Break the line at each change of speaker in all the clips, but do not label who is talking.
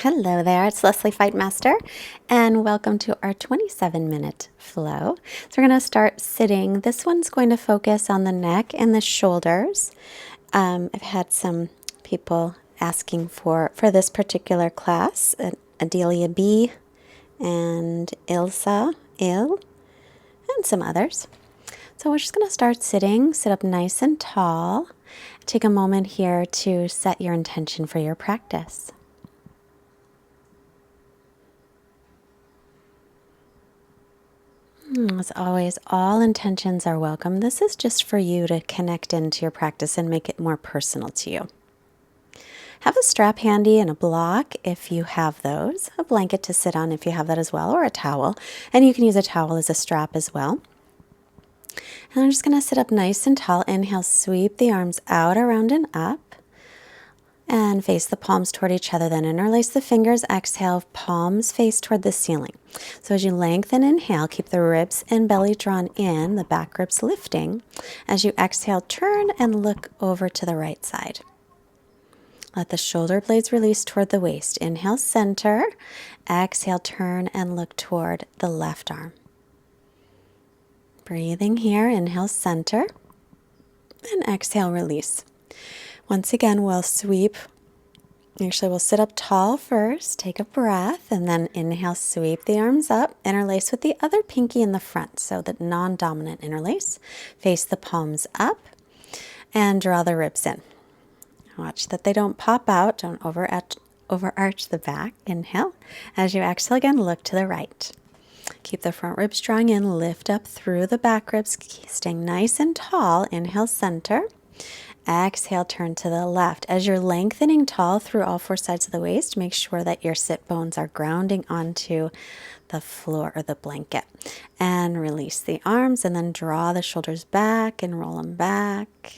Hello there, it's Leslie Fightmaster, and welcome to our 27-minute flow. So we're going to start sitting. This one's going to focus on the neck and the shoulders. I've had some people asking for this particular class, Adelia B. and Ilsa Il, and some others. So we're just going to start sitting, sit up nice and tall. Take a moment here to set your intention for your practice. As always, all intentions are welcome. This is just for you to connect into your practice and make it more personal to you. Have a strap handy and a block if you have those, a blanket to sit on if you have that as well, or a towel. And you can use a towel as a strap as well. And I'm just going to sit up nice and tall. Inhale, sweep the arms out, around, and up. And face the palms toward each other. Then interlace the fingers. Exhale, palms face toward the ceiling. So as you lengthen, inhale, keep the ribs and belly drawn in, the back ribs lifting. As you exhale, turn and look over to the right side. Let the shoulder blades release toward the waist. Inhale, center. Exhale, turn and look toward the left arm. Breathing here. Inhale, center. And exhale, release. Once again, we'll sweep. Actually, we'll sit up tall first, take a breath, and then inhale, sweep the arms up, interlace with the other pinky in the front, so the non-dominant interlace. Face the palms up and draw the ribs in. Watch that they don't pop out, don't overarch the back. Inhale. As you exhale again, look to the right. Keep the front ribs drawing in, lift up through the back ribs, staying nice and tall. Inhale, center. Exhale, turn to the left. As you're lengthening tall through all four sides of the waist, make sure that your sit bones are grounding onto the floor or the blanket. And release the arms and then draw the shoulders back and roll them back.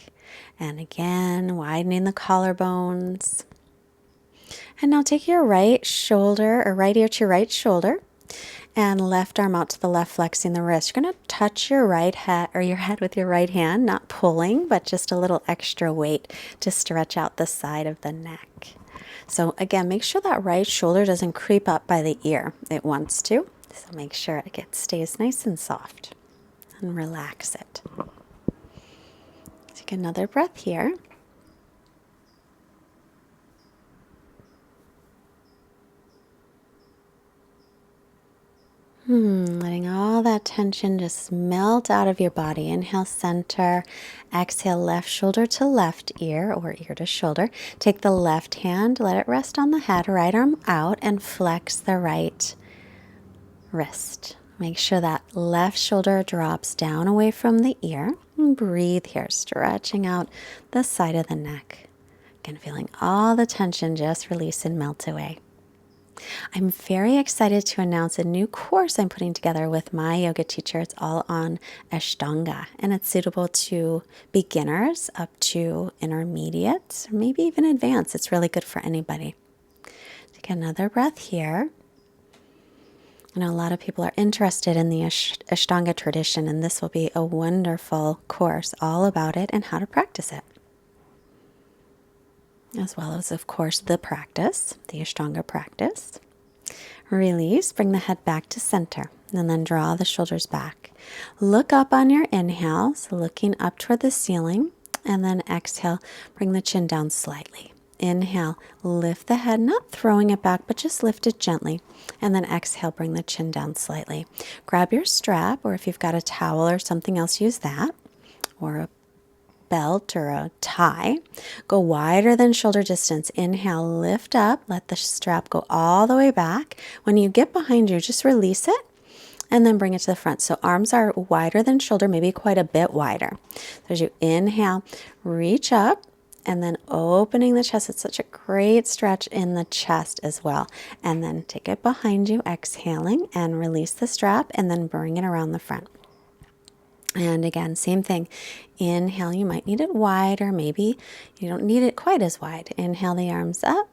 And again, widening the collarbones. And now take your right shoulder or right ear to your right shoulder and left arm out to the left, flexing the wrist. You're going to touch your right head or your head with your right hand, not pulling, but just a little extra weight to stretch out the side of the neck. So again, make sure that right shoulder doesn't creep up by the ear. It wants to, so make sure it stays nice and soft and relax it. Take another breath here. Letting all that tension just melt out of your body. Inhale, center. Exhale, left shoulder to left ear or ear to shoulder. Take the left hand, let it rest on the head, right arm out, and flex the right wrist. Make sure that left shoulder drops down away from the ear. And breathe here, stretching out the side of the neck. Again, feeling all the tension just release and melt away. I'm very excited to announce a new course I'm putting together with my yoga teacher. It's all on Ashtanga, and it's suitable to beginners up to intermediate, or maybe even advanced. It's really good for anybody. Take another breath here. I know a lot of people are interested in the Ashtanga tradition, and this will be a wonderful course all about it and how to practice it. As well as, of course, the practice, the Ashtanga practice. Release, bring the head back to center, and then draw the shoulders back. Look up on your inhale, so looking up toward the ceiling, and then exhale, bring the chin down slightly. Inhale, lift the head, not throwing it back, but just lift it gently. And then exhale, bring the chin down slightly. Grab your strap, or if you've got a towel or something else, use that, or a belt or a tie. Go wider than shoulder distance. Inhale, lift up, let the strap go all the way back. When you get behind you, just release it and then bring it to the front. So arms are wider than shoulder, maybe quite a bit wider. So as you inhale, reach up and then opening the chest. It's such a great stretch in the chest as well. And then take it behind you, exhaling, and release the strap and then bring it around the front. And again, same thing. Inhale, you might need it wider. Maybe you don't need it quite as wide. Inhale the arms up.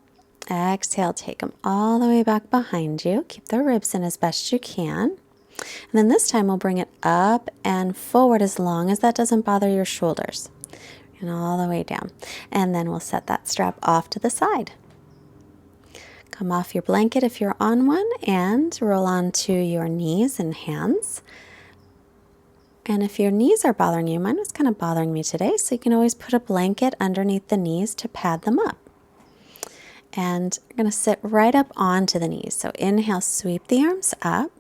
Exhale, take them all the way back behind you. Keep the ribs in as best you can. And then this time we'll bring it up and forward as long as that doesn't bother your shoulders. And all the way down. And then we'll set that strap off to the side. Come off your blanket if you're on one and roll onto your knees and hands. And if your knees are bothering you, mine was kind of bothering me today, so you can always put a blanket underneath the knees to pad them up. And you're going to sit right up onto the knees. So inhale, sweep the arms up.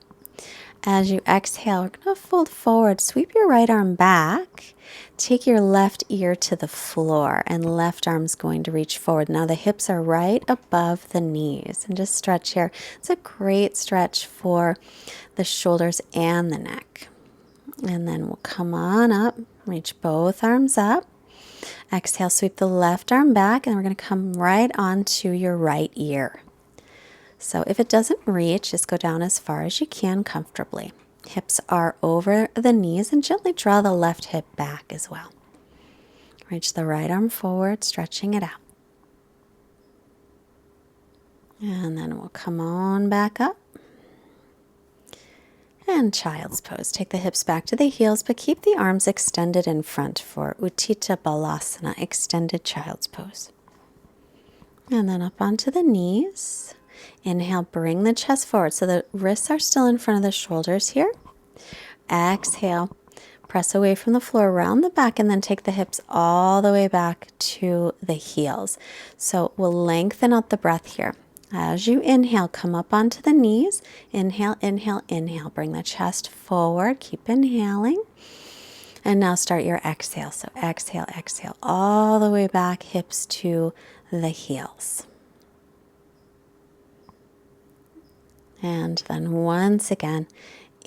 As you exhale, we're going to fold forward, sweep your right arm back, take your left ear to the floor, and left arm's going to reach forward. Now the hips are right above the knees, and just stretch here. It's a great stretch for the shoulders and the neck. And then we'll come on up, reach both arms up. Exhale, sweep the left arm back, and we're going to come right onto your right ear. So if it doesn't reach, just go down as far as you can comfortably. Hips are over the knees, and gently draw the left hip back as well. Reach the right arm forward, stretching it out. And then we'll come on back up. And child's pose. Take the hips back to the heels, but keep the arms extended in front for Utthita Balasana, extended child's pose. And then up onto the knees. Inhale, bring the chest forward so the wrists are still in front of the shoulders here. Exhale, press away from the floor, round the back, and then take the hips all the way back to the heels. So we'll lengthen out the breath here. As you inhale, come up onto the knees. Inhale, inhale, inhale. Bring the chest forward. Keep inhaling. And now start your exhale. So exhale, exhale, all the way back, hips to the heels. And then once again,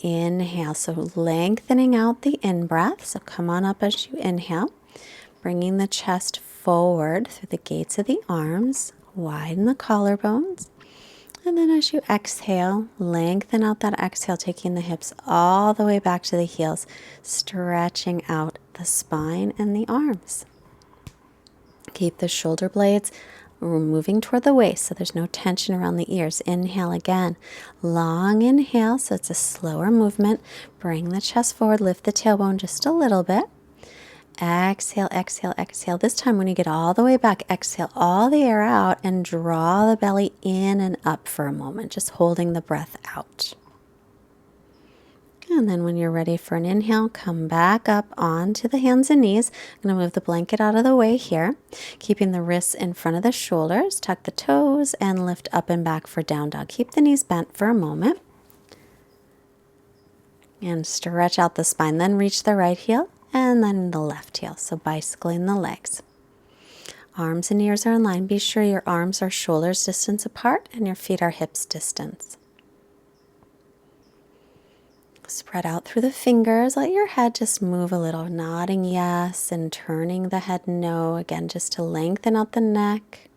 inhale. So lengthening out the in-breath. So come on up as you inhale. Bringing the chest forward through the gates of the arms. Widen the collarbones. And then as you exhale, lengthen out that exhale, taking the hips all the way back to the heels, stretching out the spine and the arms. Keep the shoulder blades moving toward the waist so there's no tension around the ears. Inhale again. Long inhale, so it's a slower movement. Bring the chest forward, lift the tailbone just a little bit. Exhale, exhale, exhale. This time when you get all the way back, exhale all the air out and draw the belly in and up for a moment, just holding the breath out. And then when you're ready for an inhale, come back up onto the hands and knees. I'm going to move the blanket out of the way here, keeping the wrists in front of the shoulders. Tuck the toes and lift up and back for down dog. Keep the knees bent for a moment. And stretch out the spine. Then reach the right heel. And then the left heel, so bicycling the legs. Arms and ears are in line. Be sure your arms are shoulders distance apart and your feet are hips distance. Spread out through the fingers. Let your head just move a little, nodding yes and turning the head no. Again, just to lengthen out the neck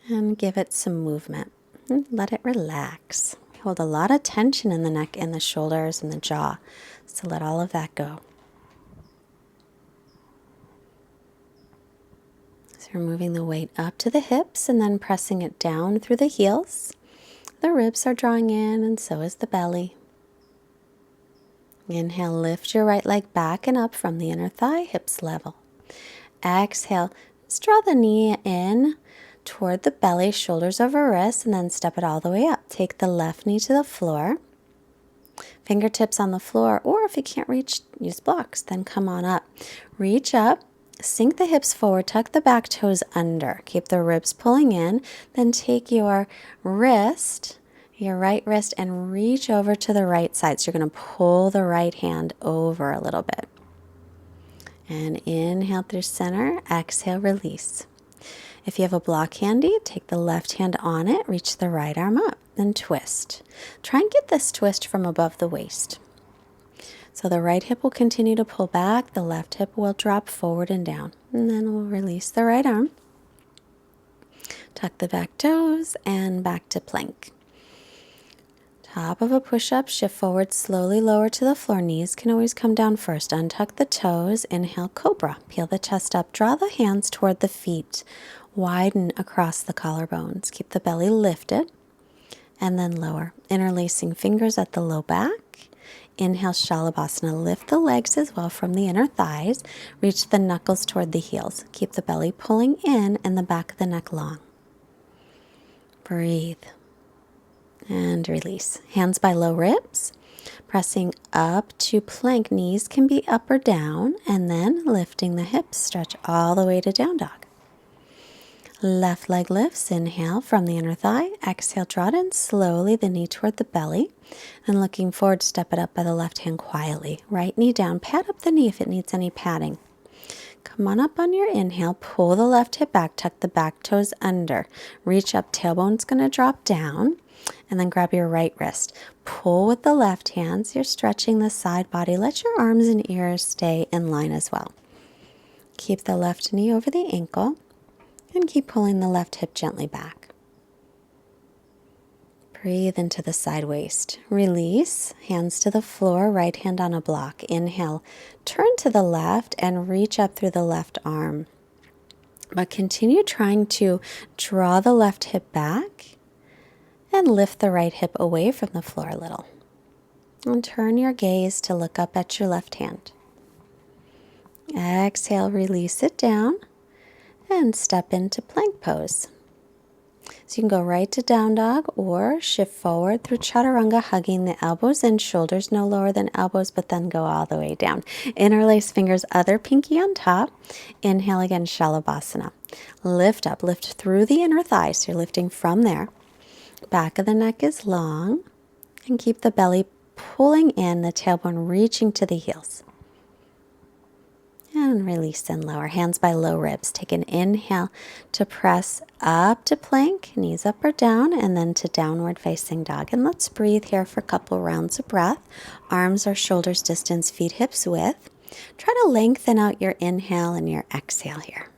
and give it some movement. And let it relax. We hold a lot of tension in the neck and the shoulders and the jaw, so let all of that go. So you're moving the weight up to the hips and then pressing it down through the heels. The ribs are drawing in and so is the belly. Inhale, lift your right leg back and up from the inner thigh, hips level. Exhale, just draw the knee in toward the belly, shoulders over wrists, and then step it all the way up. Take the left knee to the floor, fingertips on the floor, or if you can't reach, use blocks, then come on up. Reach up. Sink the hips forward, tuck the back toes under. Keep the ribs pulling in. Then take your wrist, your right wrist, and reach over to the right side. So you're going to pull the right hand over a little bit. And inhale through center, exhale, release. If you have a block handy, take the left hand on it, reach the right arm up, then twist. Try and get this twist from above the waist. So the right hip will continue to pull back, the left hip will drop forward and down. And then we'll release the right arm. Tuck the back toes and back to plank. Top of a push-up, shift forward, slowly lower to the floor. Knees can always come down first. Untuck the toes, inhale, cobra. Peel the chest up, draw the hands toward the feet. Widen across the collarbones. Keep the belly lifted and then lower. Interlacing fingers at the low back. Inhale, Shavasana. Lift the legs as well from the inner thighs. Reach the knuckles toward the heels. Keep the belly pulling in and the back of the neck long. Breathe. And release. Hands by low ribs. Pressing up to plank. Knees can be up or down. And then lifting the hips. Stretch all the way to down dog. Left leg lifts. Inhale from the inner thigh. Exhale, draw it in slowly, the knee toward the belly. And looking forward, step it up by the left hand quietly. Right knee down. Pat up the knee if it needs any padding. Come on up on your inhale. Pull the left hip back. Tuck the back toes under. Reach up. Tailbone's going to drop down. And then grab your right wrist. Pull with the left hands. You're stretching the side body. Let your arms and ears stay in line as well. Keep the left knee over the ankle. And keep pulling the left hip gently back. Breathe into the side waist. Release. Hands to the floor. Right hand on a block. Inhale. Turn to the left and reach up through the left arm. But continue trying to draw the left hip back and lift the right hip away from the floor a little. And turn your gaze to look up at your left hand. Exhale, release it down and step into plank pose. So you can go right to down dog or shift forward through chaturanga, hugging the elbows and shoulders no lower than elbows, but then go all the way down. Interlace fingers, other pinky on top. Inhale again, Shavasana. Lift up, lift through the inner thigh. So you're lifting from there. Back of the neck is long. And keep the belly pulling in, the tailbone reaching to the heels. And release and lower. Hands by low ribs. Take an inhale to press up to plank, knees up or down, and then to downward facing dog. And let's breathe here for a couple rounds of breath. Arms or shoulders distance, feet hips width. Try to lengthen out your inhale and your exhale here.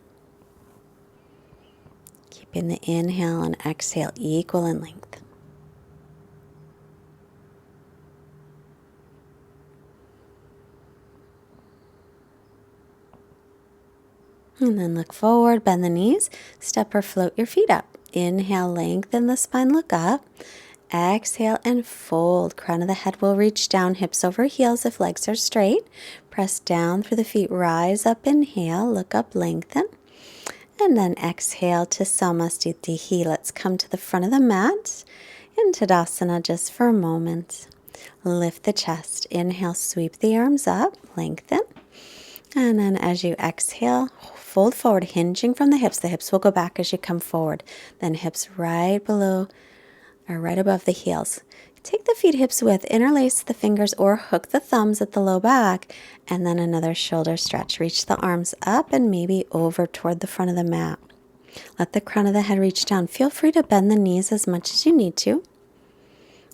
Keeping the inhale and exhale equal in length. And then look forward, bend the knees, step or float your feet up. Inhale, lengthen the spine, look up. Exhale and fold. Crown of the head will reach down, hips over heels if legs are straight. Press down through the feet, rise up, inhale, look up, lengthen. And then exhale to Samastitihi. Let's come to the front of the mat in Tadasana just for a moment. Lift the chest. Inhale, sweep the arms up, lengthen. And then as you exhale, fold forward, hinging from the hips. The hips will go back as you come forward. Then hips right below or right above the heels. Take the feet hips width, interlace the fingers or hook the thumbs at the low back. And then another shoulder stretch. Reach the arms up and maybe over toward the front of the mat. Let the crown of the head reach down. Feel free to bend the knees as much as you need to.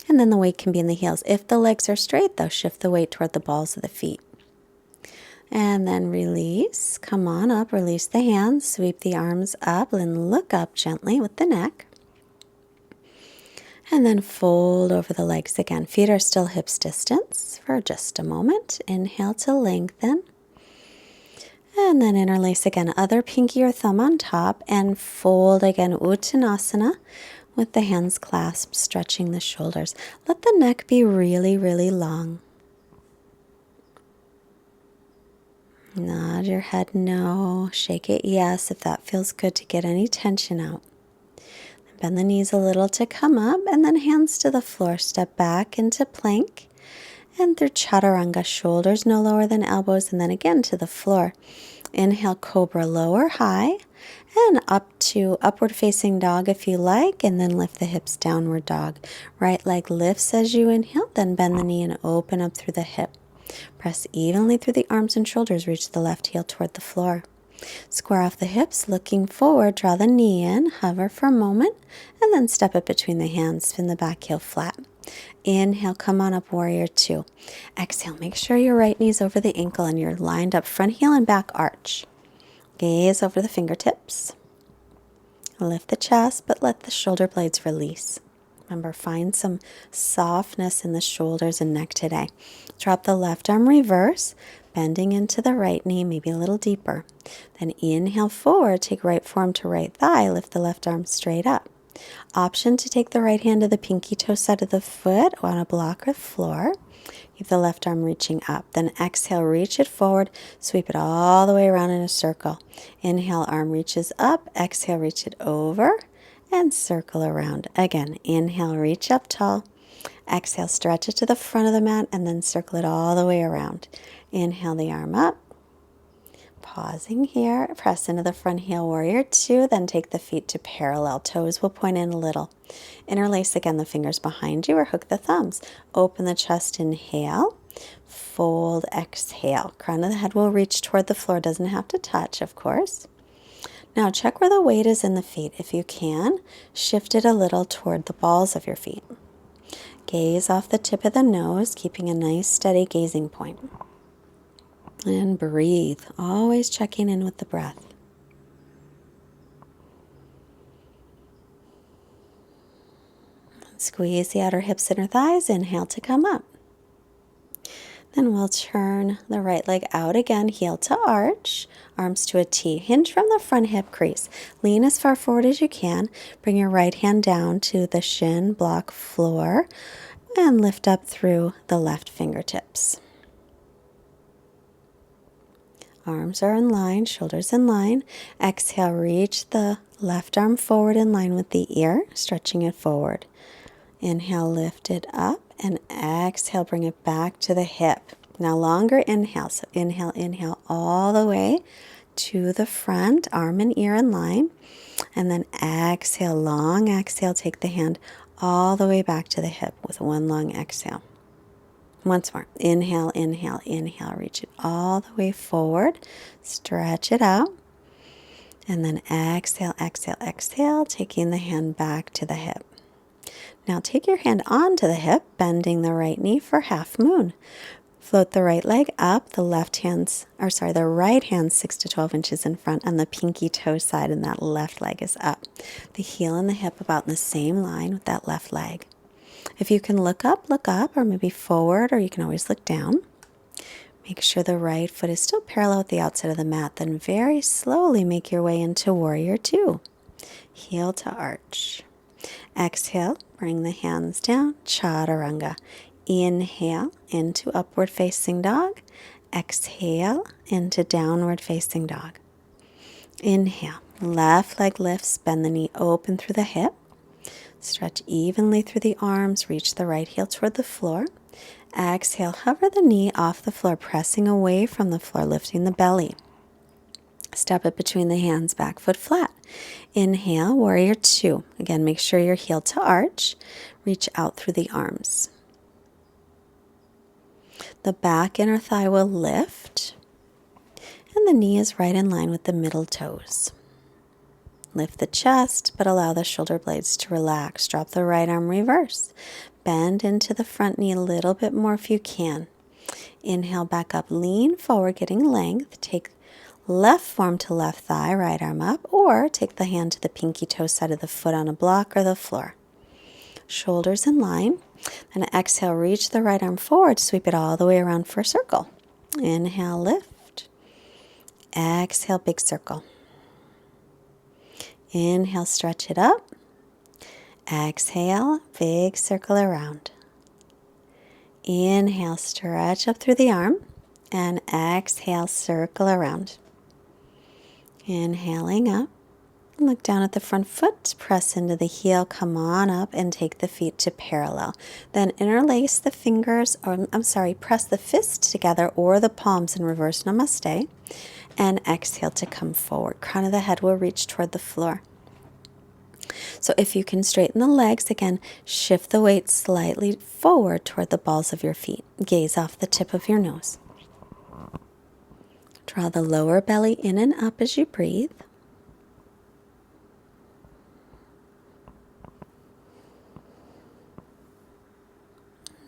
And then the weight can be in the heels. If the legs are straight, though, shift the weight toward the balls of the feet. And then release. Come on up. Release the hands. Sweep the arms up and look up gently with the neck. And then fold over the legs again. Feet are still hips distance for just a moment. Inhale to lengthen. And then interlace again. Other pinky or thumb on top. And fold again. Uttanasana with the hands clasped, stretching the shoulders. Let the neck be really, really long. Nod your head no, shake it yes if that feels good to get any tension out. Bend the knees a little to come up and then hands to the floor. Step back into plank and through chaturanga, shoulders no lower than elbows and then again to the floor. Inhale, cobra, lower high and up to upward facing dog if you like, and then lift the hips, downward dog. Right leg lifts as you inhale, then bend the knee and open up through the hip. Press evenly through the arms and shoulders. Reach the left heel toward the floor. Square off the hips, looking forward. Draw the knee in. Hover for a moment. And then step it between the hands. Spin the back heel flat. Inhale, come on up, warrior two. Exhale, make sure your right knee's over the ankle and you're lined up. Front heel and back arch. Gaze over the fingertips. Lift the chest, but let the shoulder blades release. Remember, find some softness in the shoulders and neck today. Drop the left arm reverse, bending into the right knee, maybe a little deeper. Then inhale forward, take right forearm to right thigh, lift the left arm straight up. Option to take the right hand to the pinky toe side of the foot on a block or floor. Keep the left arm reaching up. Then exhale, reach it forward, sweep it all the way around in a circle. Inhale, arm reaches up. Exhale, reach it over. and circle around. Again, inhale, reach up tall. Exhale, stretch it to the front of the mat and then circle it all the way around. Inhale the arm up. Pausing here, press into the front heel, warrior two, then take the feet to parallel. Toes will point in a little. Interlace again the fingers behind you or hook the thumbs. Open the chest, inhale. Fold, exhale. Crown of the head will reach toward the floor. Doesn't have to touch, of course. Now check where the weight is in the feet. If you can, shift it a little toward the balls of your feet. Gaze off the tip of the nose, keeping a nice steady gazing point. And breathe, always checking in with the breath. Squeeze the outer hips, inner thighs. Inhale to come up. Then we'll turn the right leg out again, heel to arch, arms to a T. Hinge from the front hip crease. Lean as far forward as you can. Bring your right hand down to the shin block floor and lift up through the left fingertips. Arms are in line, shoulders in line. Exhale, reach the left arm forward in line with the ear, stretching it forward. Inhale, lift it up, and exhale, bring it back to the hip. Now longer inhale, so inhale all the way to the front, arm and ear in line. And then exhale, long exhale, take the hand all the way back to the hip with one long exhale. Once more, inhale, inhale, inhale, reach it all the way forward, stretch it out, and then exhale, exhale, exhale, taking the hand back to the hip. Now take your hand onto the hip, bending the right knee for half moon. Float the right leg up, the right hand 6 to 12 inches in front on the pinky toe side, and that left leg is up. The heel and the hip about in the same line with that left leg. If you can look up, or maybe forward, or you can always look down. Make sure the right foot is still parallel with the outside of the mat. Then very slowly make your way into warrior two. Heel to arch. Exhale, bring the hands down, chaturanga. Inhale into upward facing dog. Exhale into downward facing dog. Inhale, left leg lifts, bend the knee open through the hip. Stretch evenly through the arms, reach the right heel toward the floor. Exhale, hover the knee off the floor, pressing away from the floor, lifting the belly. Step it between the hands, back foot flat. Inhale, warrior two. Again, make sure you're heel to arch. Reach out through the arms. The back inner thigh will lift, and the knee is right in line with the middle toes. Lift the chest, but allow the shoulder blades to relax. Drop the right arm, reverse. Bend into the front knee a little bit more if you can. Inhale, back up, lean forward, getting length. Take left forearm to left thigh, right arm up, or take the hand to the pinky toe side of the foot on a block or the floor. Shoulders in line. And exhale, reach the right arm forward, sweep it all the way around for a circle. Inhale, lift. Exhale, big circle. Inhale, stretch it up. Exhale, big circle around. Inhale, stretch up through the arm. And exhale, circle around. Inhaling up. Look down at the front foot, press into the heel, come on up and take the feet to parallel. Then interlace the fingers, press the fists together or the palms in reverse namaste. And exhale to come forward. Crown of the head will reach toward the floor. So if you can straighten the legs, again, shift the weight slightly forward toward the balls of your feet. Gaze off the tip of your nose. Draw the lower belly in and up as you breathe.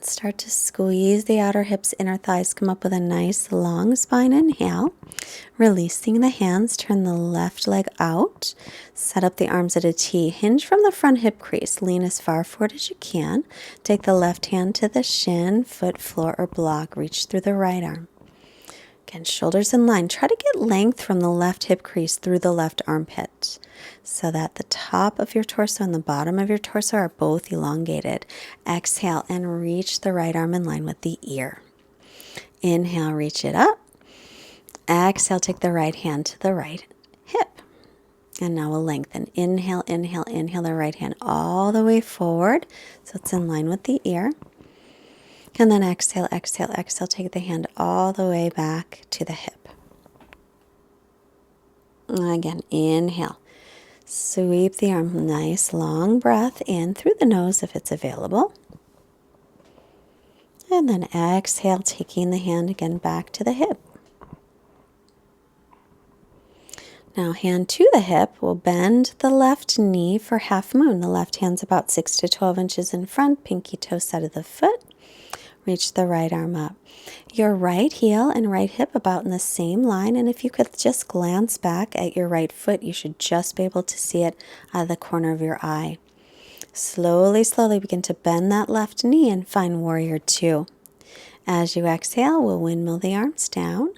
Start to squeeze the outer hips, inner thighs. Come up with a nice long spine. Inhale. Releasing the hands, turn the left leg out. Set up the arms at a T. Hinge from the front hip crease. Lean as far forward as you can. Take the left hand to the shin, foot, floor, or block. Reach through the right arm. Again, shoulders in line. Try to get length from the left hip crease through the left armpit so that the top of your torso and the bottom of your torso are both elongated. Exhale and reach the right arm in line with the ear. Inhale, reach it up. Exhale, take the right hand to the right hip. And now we'll lengthen. Inhale, inhale, inhale the right hand all the way forward so it's in line with the ear. And then exhale, exhale, exhale. Take the hand all the way back to the hip. Again, inhale. Sweep the arm. Nice long breath in through the nose if it's available. And then exhale, taking the hand again back to the hip. Now hand to the hip, we'll bend the left knee for half moon. The left hand's about 6 to 12 inches in front, pinky toe side of the foot. Reach the right arm up. Your right heel and right hip about in the same line, and if you could just glance back at your right foot, you should just be able to see it out of the corner of your eye. Slowly, slowly begin to bend that left knee and find warrior two. As you exhale, we'll windmill the arms down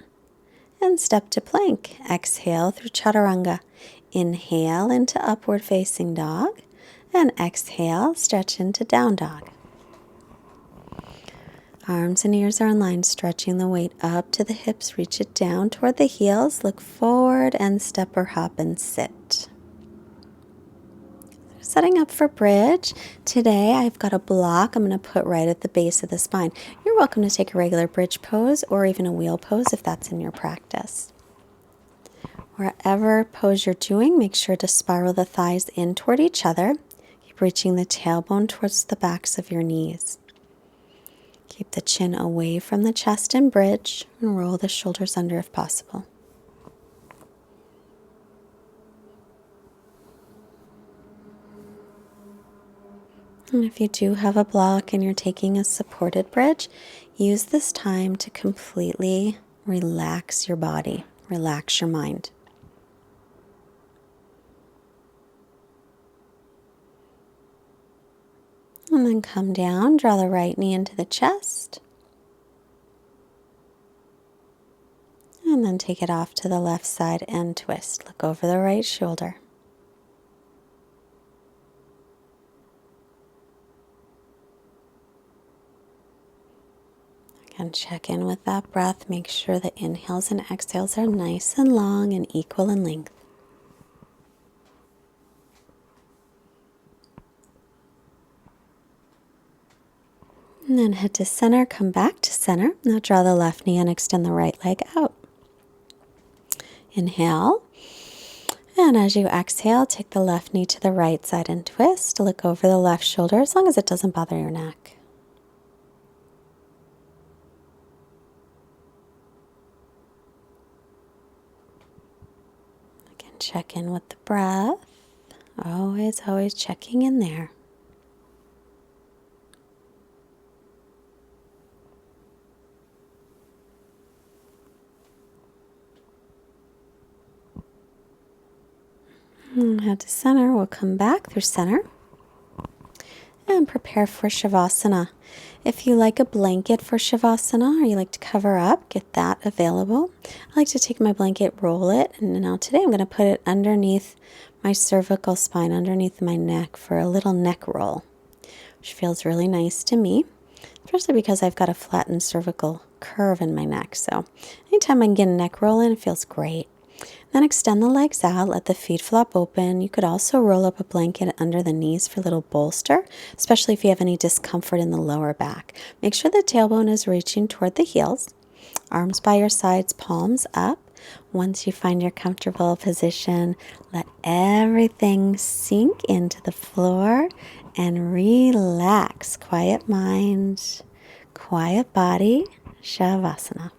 and step to plank. Exhale through chaturanga. Inhale into upward facing dog and exhale, stretch into down dog. Arms and ears are in line, stretching the weight up to the hips. Reach it down toward the heels. Look forward and step or hop and sit. Setting up for bridge. Today I've got a block I'm going to put right at the base of the spine. You're welcome to take a regular bridge pose or even a wheel pose if that's in your practice. Wherever pose you're doing, make sure to spiral the thighs in toward each other. Keep reaching the tailbone towards the backs of your knees. Keep the chin away from the chest and bridge, and roll the shoulders under if possible. And if you do have a block and you're taking a supported bridge, use this time to completely relax your body, relax your mind. And then come down, draw the right knee into the chest. And then take it off to the left side and twist. Look over the right shoulder. Again, check in with that breath. Make sure the inhales and exhales are nice and long and equal in length. And then head to center, come back to center. Now draw the left knee and extend the right leg out. Inhale. And as you exhale, take the left knee to the right side and twist. Look over the left shoulder as long as it doesn't bother your neck. Again, check in with the breath. Always, always checking in there. Head to center. We'll come back through center and prepare for Shavasana. If you like a blanket for Shavasana or you like to cover up, get that available. I like to take my blanket, roll it, and now today I'm going to put it underneath my cervical spine, underneath my neck for a little neck roll, which feels really nice to me, especially because I've got a flattened cervical curve in my neck. So anytime I can get a neck roll in, it feels great. Then extend the legs out, let the feet flop open. You could also roll up a blanket under the knees for a little bolster, especially if you have any discomfort in the lower back. Make sure the tailbone is reaching toward the heels. Arms by your sides, palms up. Once you find your comfortable position, let everything sink into the floor and relax. Quiet mind, quiet body, Shavasana.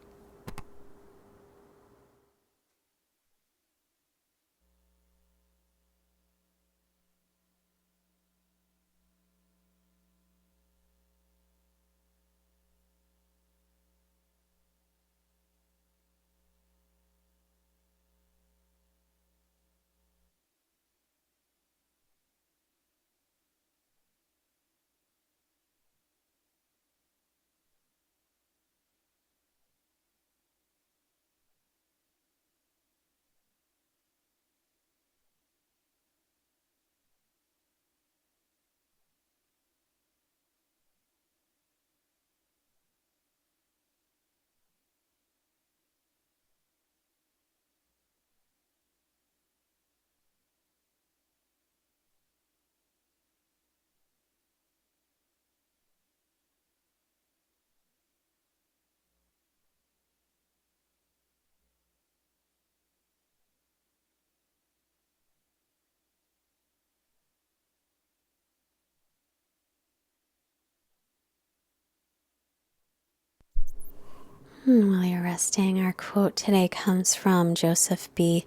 And while you're resting, our quote today comes from Joseph B.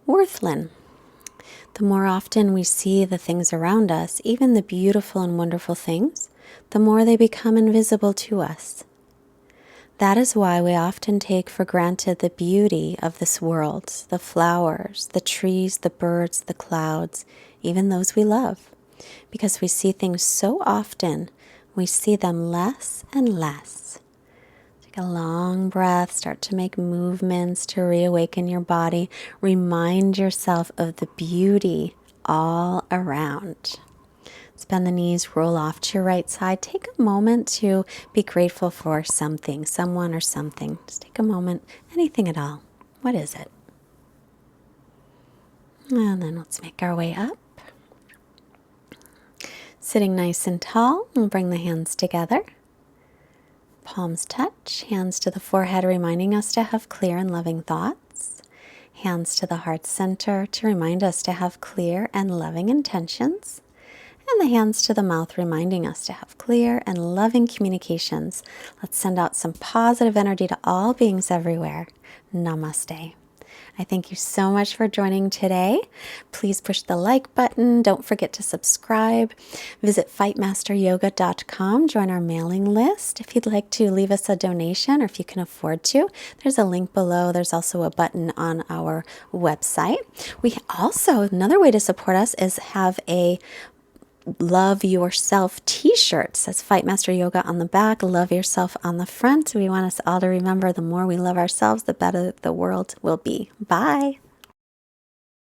Worthlin. The more often we see the things around us, even the beautiful and wonderful things, the more they become invisible to us. That is why we often take for granted the beauty of this world, the flowers, the trees, the birds, the clouds, even those we love. Because we see things so often, we see them less and less. Take a long breath, start to make movements to reawaken your body. Remind yourself of the beauty all around. Bend the knees, roll off to your right side. Take a moment to be grateful for something, someone or something. Just take a moment, anything at all. What is it? And then let's make our way up. Sitting nice and tall, we'll bring the hands together. Palms touch, hands to the forehead, reminding us to have clear and loving thoughts. Hands to the heart center to remind us to have clear and loving intentions. And the hands to the mouth, reminding us to have clear and loving communications. Let's send out some positive energy to all beings everywhere. Namaste. I thank you so much for joining today. Please push the like button. Don't forget to subscribe. Visit fightmasteryoga.com. Join our mailing list. If you'd like to leave us a donation or if you can afford to, there's a link below. There's also a button on our website. We also, another way to support us is have a Love Yourself t-shirt. It says Fightmaster Yoga on the back, Love Yourself on the front. We want us all to remember the more we love ourselves, the better the world will be. Bye.